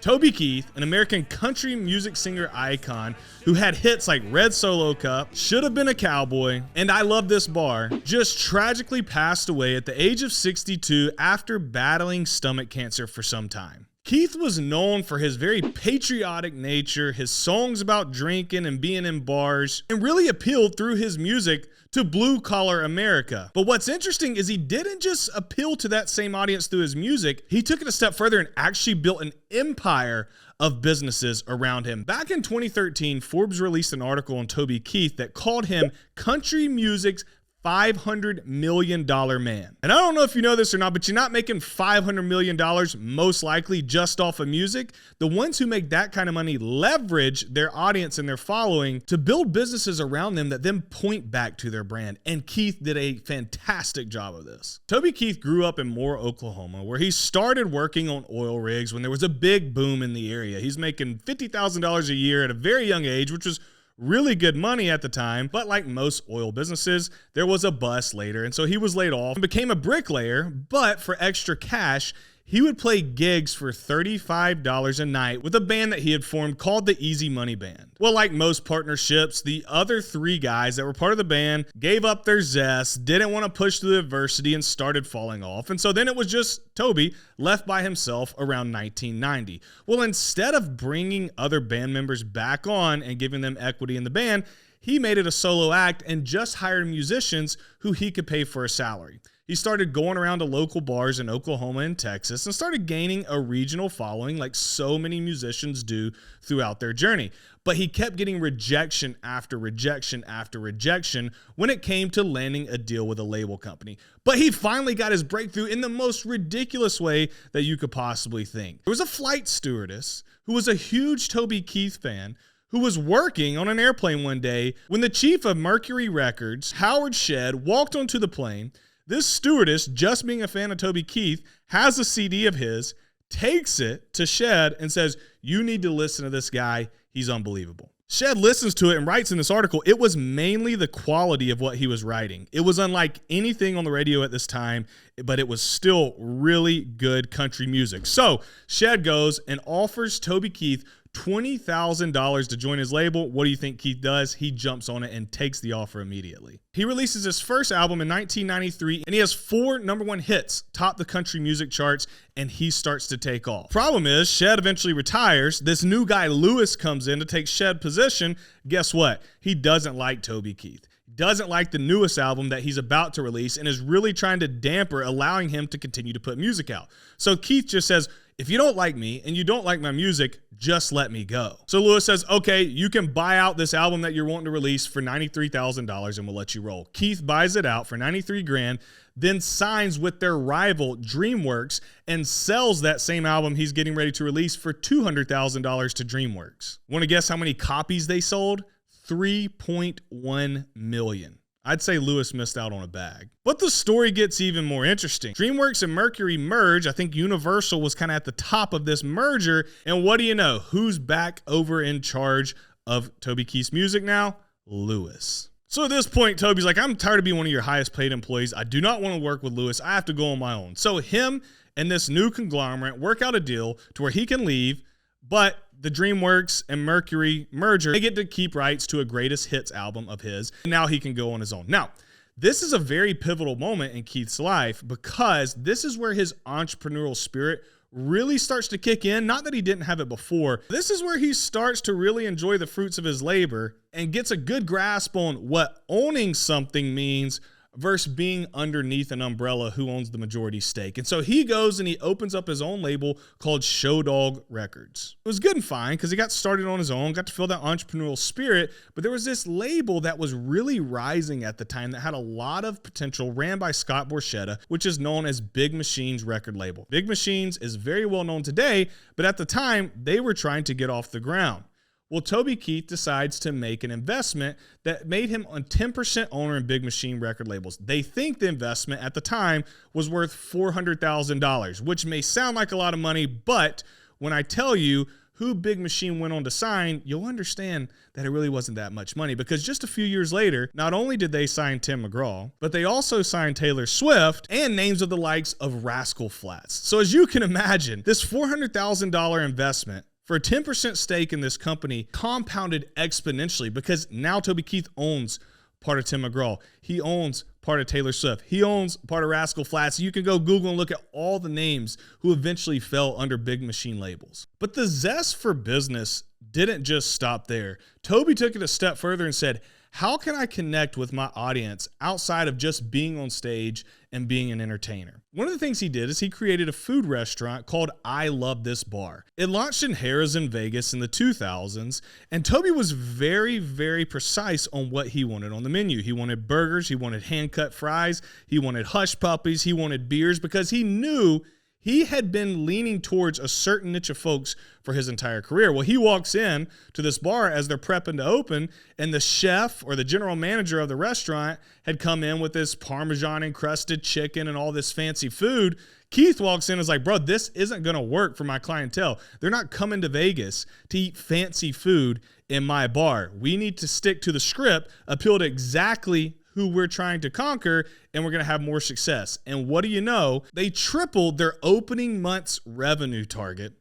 Toby Keith, an American country music singer icon who had hits like Red Solo Cup, Should Have Been a Cowboy, and I Love This Bar, just tragically passed away at the age of 62 after battling stomach cancer for some time. Keith was known for his very patriotic nature, his songs about drinking and being in bars, and really appealed through his music to blue-collar America. But what's interesting is he didn't just appeal to that same audience through his music, he took it a step further and actually built an empire of businesses around him. Back in 2013, Forbes released an article on Toby Keith that called him country music's $500 million man. And I don't know if you know this or not, but you're not making $500 million most likely just off of music. The ones who make that kind of money leverage their audience and their following to build businesses around them that then point back to their brand. And Keith did a fantastic job of this. Toby Keith grew up in Moore, Oklahoma, where he started working on oil rigs when there was a big boom in the area. He's making $50,000 a year at a very young age, which was really good money at the time, but like most oil businesses, there was a bust later, and so he was laid off and became a bricklayer, but for extra cash, he would play gigs for $35 a night with a band that he had formed called the Easy Money Band. Well, like most partnerships, the other three guys that were part of the band gave up their zest, didn't want to push through adversity, and started falling off. And so then it was just Toby left by himself around 1990. Well, instead of bringing other band members back on and giving them equity in the band, he made it a solo act and just hired musicians who he could pay for a salary. He started going around to local bars in Oklahoma and Texas and started gaining a regional following like so many musicians do throughout their journey. But he kept getting rejection after rejection after rejection when it came to landing a deal with a label company. But he finally got his breakthrough in the most ridiculous way that you could possibly think. There was a flight stewardess who was a huge Toby Keith fan who was working on an airplane one day when the chief of Mercury Records, Howard Shedd, walked onto the plane. This stewardess, just being a fan of Toby Keith, has a CD of his, takes it to Shedd and says, "You need to listen to this guy. He's unbelievable." Shedd listens to it and writes in this article, it was mainly the quality of what he was writing. It was unlike anything on the radio at this time, but it was still really good country music. So Shedd goes and offers Toby Keith $20,000 to join his label. What do you think Keith does? He jumps on it and takes the offer immediately. He releases his first album in 1993, and he has 4 #1 hits, top the country music charts, and he starts to take off. Problem is, Shedd eventually retires. This new guy, Lewis, comes in to take Shedd's position. Guess what? He doesn't like Toby Keith. Doesn't like the newest album that he's about to release and is really trying to damper allowing him to continue to put music out. So Keith just says, if you don't like me and you don't like my music, just let me go. So Lewis says, okay, you can buy out this album that you're wanting to release for $93,000 and we'll let you roll. Keith buys it out for $93,000, then signs with their rival DreamWorks and sells that same album he's getting ready to release for $200,000 to DreamWorks. Want to guess how many copies they sold? 3.1 million. I'd say Lewis missed out on a bag. But the story gets even more interesting. DreamWorks and Mercury merge. I think Universal was kind of at the top of this merger. And what do you know? Who's back over in charge of Toby Keith's music now? Lewis. So at this point, Toby's like, I'm tired of being one of your highest paid employees. I do not want to work with Lewis. I have to go on my own. So him and this new conglomerate work out a deal to where he can leave, but the DreamWorks and Mercury merger, they get to keep rights to a greatest hits album of his. And now he can go on his own. Now, this is a very pivotal moment in Keith's life because this is where his entrepreneurial spirit really starts to kick in. Not that he didn't have it before. This is where he starts to really enjoy the fruits of his labor and gets a good grasp on what owning something means versus being underneath an umbrella who owns the majority stake. And so he goes and he opens up his own label called Show Dog Records. It was good and fine because he got started on his own, got to feel that entrepreneurial spirit, but there was this label that was really rising at the time that had a lot of potential, ran by Scott Borchetta, which is known as Big Machine's record label. Big Machines is very well known today, but at the time they were trying to get off the ground. Well, Toby Keith decides to make an investment that made him a 10% owner in Big Machine record labels. They think the investment at the time was worth $400,000, which may sound like a lot of money, but when I tell you who Big Machine went on to sign, you'll understand that it really wasn't that much money, because just a few years later, not only did they sign Tim McGraw, but they also signed Taylor Swift and names of the likes of Rascal Flatts. So as you can imagine, this $400,000 investment for a 10% stake in this company compounded exponentially, because now Toby Keith owns part of Tim McGraw. He owns part of Taylor Swift. He owns part of Rascal Flatts. You can go Google and look at all the names who eventually fell under Big Machine labels. But the zest for business didn't just stop there. Toby took it a step further and said, how can I connect with my audience outside of just being on stage and being an entertainer? One of the things he did is he created a food restaurant called I Love This Bar. It launched in Harrah's in Vegas in the 2000s, and Toby was very, very precise on what he wanted on the menu. He wanted burgers, he wanted hand-cut fries, he wanted hush puppies, he wanted beers, because he knew he had been leaning towards a certain niche of folks for his entire career. Well, he walks in to this bar as they're prepping to open, and the chef or the general manager of the restaurant had come in with this Parmesan encrusted chicken and all this fancy food. Keith walks in and is like, bro, this isn't going to work for my clientele. They're not coming to Vegas to eat fancy food in my bar. We need to stick to the script, appeal to exactly who we're trying to conquer, and we're going to have more success. And what do you know? They tripled their opening month's revenue target,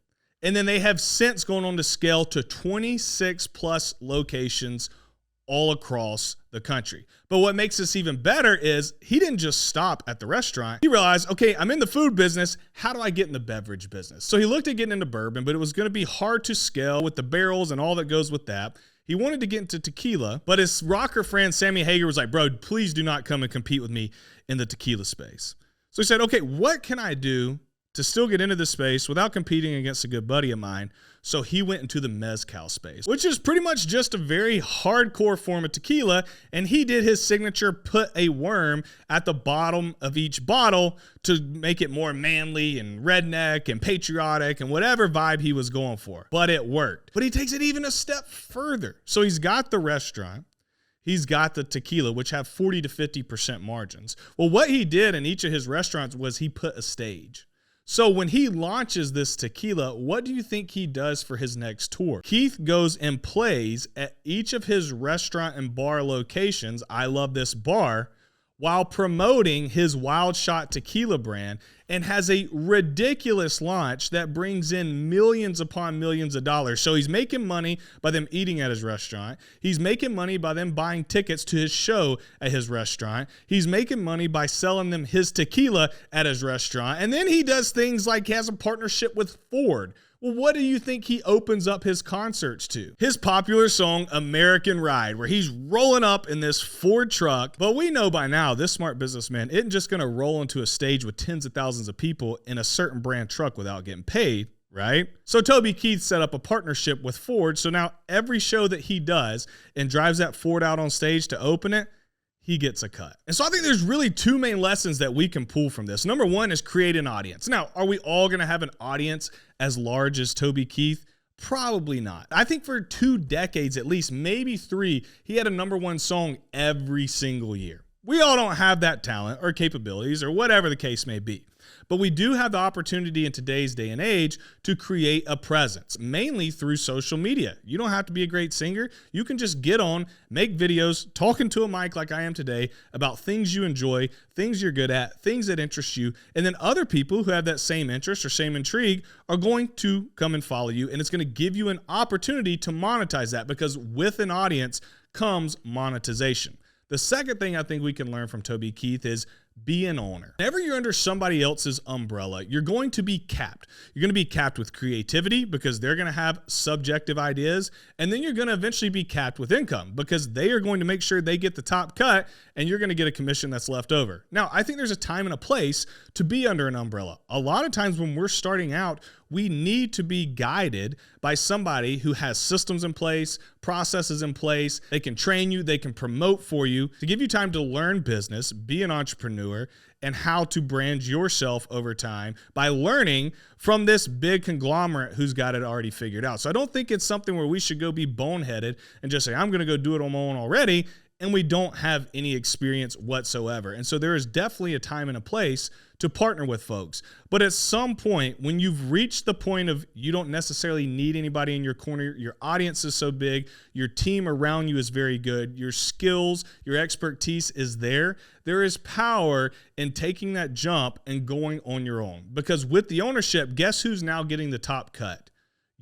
and then they have since gone on to scale to 26 plus locations all across the country. But what makes this even better is he didn't just stop at the restaurant. He realized, okay, I'm in the food business. How do I get in the beverage business? So he looked at getting into bourbon, but it was going to be hard to scale with the barrels and all that goes with that. He wanted to get into tequila, but his rocker friend Sammy Hagar was like, bro, please do not come and compete with me in the tequila space. So he said, okay, what can I do to still get into this space without competing against a good buddy of mine? So he went into the mezcal space, which is pretty much just a very hardcore form of tequila. And he did his signature, put a worm at the bottom of each bottle to make it more manly and redneck and patriotic and whatever vibe he was going for. But it worked. But he takes it even a step further. So he's got the restaurant. He's got the tequila, which have 40 to 50% margins. Well, what he did in each of his restaurants was he put a stage. So when he launches this tequila, what do you think he does for his next tour? Keith goes and plays at each of his restaurant and bar locations, I Love This Bar, while promoting his Wild Shot tequila brand, and has a ridiculous launch that brings in millions upon millions of dollars. So he's making money by them eating at his restaurant. He's making money by them buying tickets to his show at his restaurant. He's making money by selling them his tequila at his restaurant. And then he does things like he has a partnership with Ford. Well, what do you think he opens up his concerts to? His popular song, American Ride, where he's rolling up in this Ford truck. But we know by now, this smart businessman isn't just going to roll into a stage with tens of thousands of people in a certain brand truck without getting paid, right? So Toby Keith set up a partnership with Ford. So now every show that he does and drives that Ford out on stage to open it, he gets a cut. And so I think there's really two main lessons that we can pull from this. Number one is create an audience. Now, are we all going to have an audience as large as Toby Keith? Probably not. I think for 2 decades, at least, maybe 3, he had a #1 song every single year. We all don't have that talent or capabilities or whatever the case may be. But we do have the opportunity in today's day and age to create a presence, mainly through social media. You don't have to be a great singer. You can just get on, make videos, talking to a mic like I am today about things you enjoy, things you're good at, things that interest you. And then other people who have that same interest or same intrigue are going to come and follow you. And it's going to give you an opportunity to monetize that, because with an audience comes monetization. The second thing I think we can learn from Toby Keith is be an owner. Whenever you're under somebody else's umbrella, you're going to be capped. You're going to be capped with creativity because they're going to have subjective ideas. And then you're going to eventually be capped with income because they are going to make sure they get the top cut and you're going to get a commission that's left over. Now, I think there's a time and a place to be under an umbrella. A lot of times when we're starting out, we need to be guided by somebody who has systems in place, processes in place. They can train you, they can promote for you to give you time to learn business, be an entrepreneur, and how to brand yourself over time by learning from this big conglomerate who's got it already figured out. So I don't think it's something where we should go be boneheaded and just say, I'm going to go do it on my own already. and we don't have any experience whatsoever. And so there is definitely a time and a place to partner with folks. But at some point, when you've reached the point of you don't necessarily need anybody in your corner, your audience is so big, your team around you is very good, your skills, your expertise is there, there is power in taking that jump and going on your own. Because with the ownership, guess who's now getting the top cut?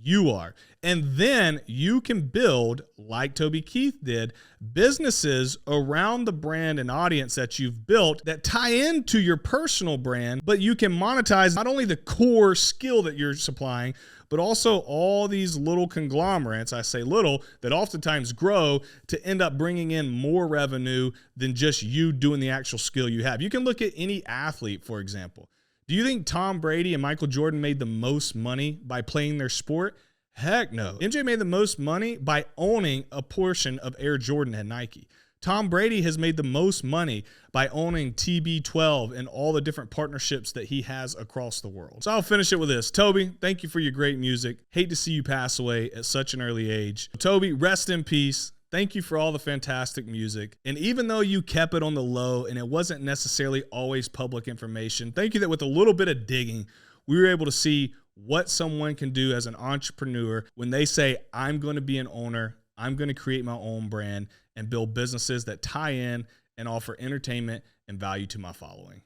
You are. And then you can build, like Toby Keith did, businesses around the brand and audience that you've built that tie into your personal brand, but you can monetize not only the core skill that you're supplying, but also all these little conglomerates, I say little, that oftentimes grow to end up bringing in more revenue than just you doing the actual skill you have. You can look at any athlete, for example. Do you think Tom Brady and Michael Jordan made the most money by playing their sport? Heck no. MJ made the most money by owning a portion of Air Jordan at Nike. Tom Brady has made the most money by owning TB12 and all the different partnerships that he has across the world. So I'll finish it with this. Toby, thank you for your great music. Hate to see you pass away at such an early age. Toby, rest in peace. Thank you for all the fantastic music. And even though you kept it on the low and it wasn't necessarily always public information, thank you that with a little bit of digging, we were able to see what someone can do as an entrepreneur when they say, I'm going to be an owner, I'm going to create my own brand and build businesses that tie in and offer entertainment and value to my following.